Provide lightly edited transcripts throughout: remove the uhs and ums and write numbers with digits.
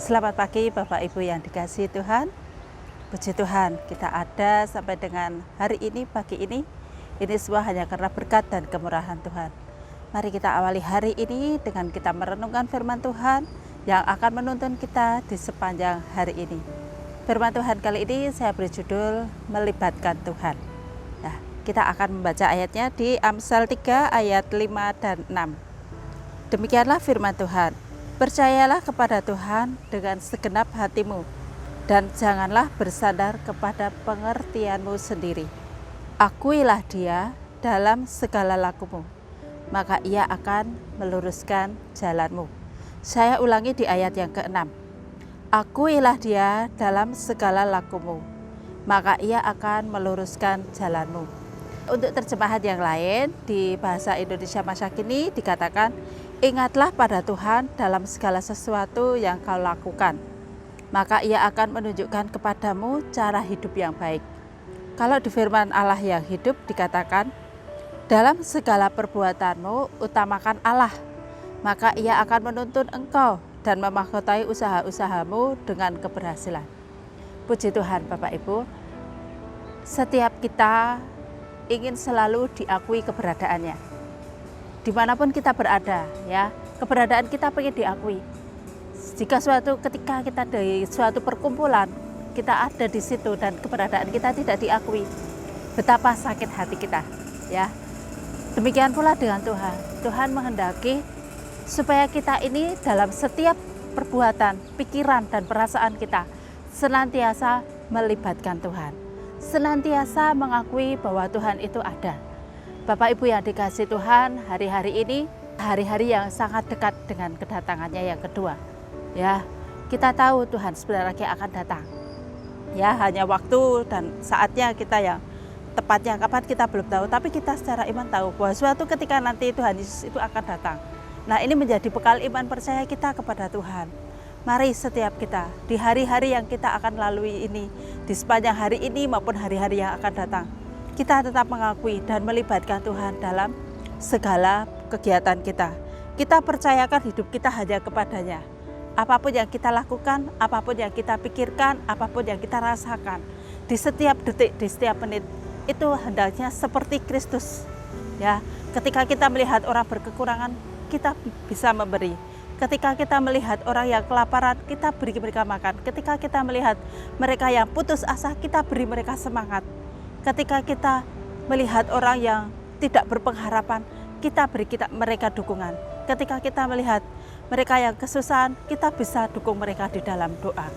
Selamat pagi Bapak Ibu yang dikasihi Tuhan. Puji Tuhan, kita ada sampai dengan hari ini, pagi ini. Ini semua hanya karena berkat dan kemurahan Tuhan. Mari kita awali hari ini dengan kita merenungkan firman Tuhan yang akan menuntun kita di sepanjang hari ini. Firman Tuhan kali ini saya beri judul Melibatkan Tuhan. Nah, kita akan membaca ayatnya di Amsal 3 ayat 5 dan 6. Demikianlah firman Tuhan. Percayalah kepada Tuhan dengan segenap hatimu, dan janganlah bersandar kepada pengertianmu sendiri. Akuilah Dia dalam segala lakumu, maka Ia akan meluruskan jalanmu. Saya ulangi di ayat yang ke-6. Akuilah Dia dalam segala lakumu, maka Ia akan meluruskan jalanmu. Untuk terjemahan yang lain, di bahasa Indonesia masa kini dikatakan, ingatlah pada Tuhan dalam segala sesuatu yang kau lakukan, maka Ia akan menunjukkan kepadamu cara hidup yang baik. Kalau di firman Allah yang hidup dikatakan, dalam segala perbuatanmu utamakan Allah, maka Ia akan menuntun engkau dan memahkotai usaha-usahamu dengan keberhasilan. Puji Tuhan Bapak Ibu, setiap kita ingin selalu diakui keberadaannya. Dimanapun kita berada, ya, keberadaan kita pengen diakui. Jika suatu ketika kita di suatu perkumpulan, kita ada di situ dan keberadaan kita tidak diakui, betapa sakit hati kita, ya. Demikian pula dengan Tuhan. Tuhan menghendaki supaya kita ini dalam setiap perbuatan, pikiran dan perasaan kita senantiasa melibatkan Tuhan, senantiasa mengakui bahwa Tuhan itu ada. Bapak Ibu yang dikasihi Tuhan, hari-hari ini hari-hari yang sangat dekat dengan kedatangannya yang kedua. Ya, kita tahu Tuhan sebentar lagi akan datang. Ya, hanya waktu dan saatnya kita yang tepatnya kapan kita belum tahu, tapi kita secara iman tahu bahwa suatu ketika nanti Tuhan Yesus itu akan datang. Nah, ini menjadi bekal iman percaya kita kepada Tuhan. Mari setiap kita di hari-hari yang kita akan lalui ini, di sepanjang hari ini maupun hari-hari yang akan datang, kita tetap mengakui dan melibatkan Tuhan dalam segala kegiatan kita. Kita percayakan hidup kita hanya kepadanya. Apapun yang kita lakukan, apapun yang kita pikirkan, apapun yang kita rasakan, di setiap detik, di setiap menit, itu hendaknya seperti Kristus. Ya, ketika kita melihat orang berkekurangan, kita bisa memberi. Ketika kita melihat orang yang kelaparan, kita beri mereka makan. Ketika kita melihat mereka yang putus asa, kita beri mereka semangat. Ketika kita melihat orang yang tidak berpengharapan, kita beri mereka dukungan. Ketika kita melihat mereka yang kesusahan, kita bisa dukung mereka di dalam doa.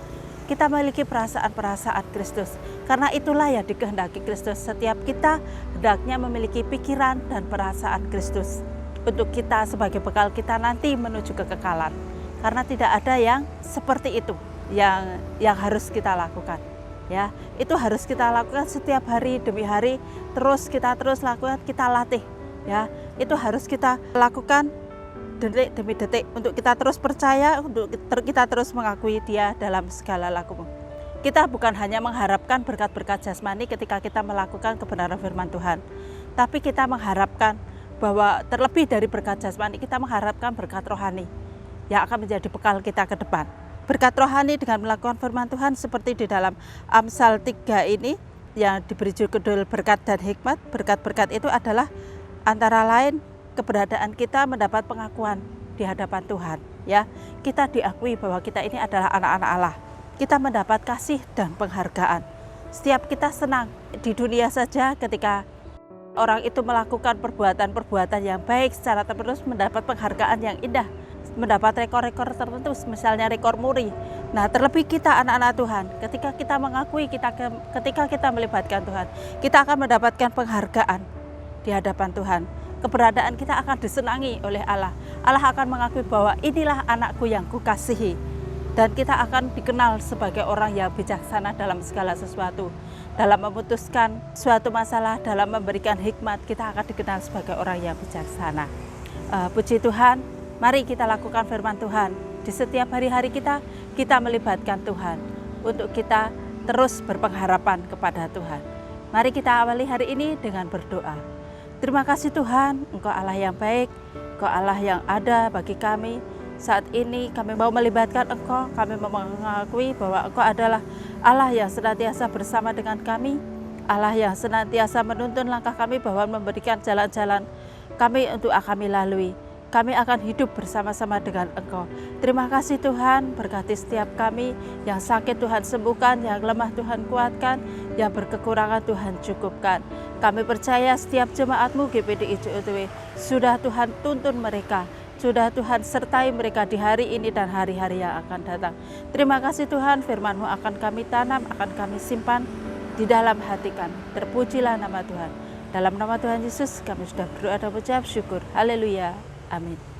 Kita memiliki perasaan-perasaan Kristus. Karena itulah yang dikehendaki Kristus. Setiap kita hendaknya memiliki pikiran dan perasaan Kristus. Untuk kita sebagai bekal kita nanti menuju kekekalan. Karena tidak ada yang seperti itu yang harus kita lakukan. Ya, itu harus kita lakukan setiap hari demi hari, kita terus lakukan, kita latih. Ya, itu harus kita lakukan detik demi detik untuk kita terus percaya, untuk kita terus mengakui Dia dalam segala lakumu. Kita bukan hanya mengharapkan berkat-berkat jasmani ketika kita melakukan kebenaran firman Tuhan, tapi kita mengharapkan bahwa terlebih dari berkat jasmani, kita mengharapkan berkat rohani yang akan menjadi bekal kita ke depan. Berkat rohani dengan melakukan firman Tuhan seperti di dalam Amsal 3 ini yang diberi judul berkat dan hikmat. Berkat-berkat itu adalah antara lain keberadaan kita mendapat pengakuan di hadapan Tuhan. Ya, kita diakui bahwa kita ini adalah anak-anak Allah. Kita mendapat kasih dan penghargaan. Setiap kita senang di dunia saja ketika orang itu melakukan perbuatan-perbuatan yang baik secara terus mendapat penghargaan yang indah, mendapat rekor-rekor tertentu, misalnya rekor muri. Nah, terlebih kita anak-anak Tuhan, ketika kita mengakui, ketika kita melibatkan Tuhan, kita akan mendapatkan penghargaan di hadapan Tuhan. Keberadaan kita akan disenangi oleh Allah. Allah akan mengakui bahwa inilah anakku yang kukasihi. Dan kita akan dikenal sebagai orang yang bijaksana dalam segala sesuatu. Dalam memutuskan suatu masalah, dalam memberikan hikmat, kita akan dikenal sebagai orang yang bijaksana. Puji Tuhan, mari kita lakukan firman Tuhan. Di setiap hari-hari kita melibatkan Tuhan untuk kita terus berpengharapan kepada Tuhan. Mari kita awali hari ini dengan berdoa. Terima kasih Tuhan, Engkau Allah yang baik, Engkau Allah yang ada bagi kami. Saat ini kami mau melibatkan Engkau, kami mau mengakui bahwa Engkau adalah Allah yang senantiasa bersama dengan kami, Allah yang senantiasa menuntun langkah kami bahwa memberikan jalan-jalan kami untuk kami lalui. Kami akan hidup bersama-sama dengan Engkau. Terima kasih Tuhan, berkati setiap kami, yang sakit Tuhan sembuhkan, yang lemah Tuhan kuatkan, yang berkekurangan Tuhan cukupkan. Kami percaya setiap jemaat-Mu GPDI JOTW, sudah Tuhan tuntun mereka, sudah Tuhan sertai mereka di hari ini dan hari-hari yang akan datang. Terima kasih Tuhan, firman-Mu akan kami tanam, akan kami simpan di dalam hati kami. Terpujilah nama Tuhan. Dalam nama Tuhan Yesus kami sudah berdoa dan mengucap syukur. Haleluya. Amin.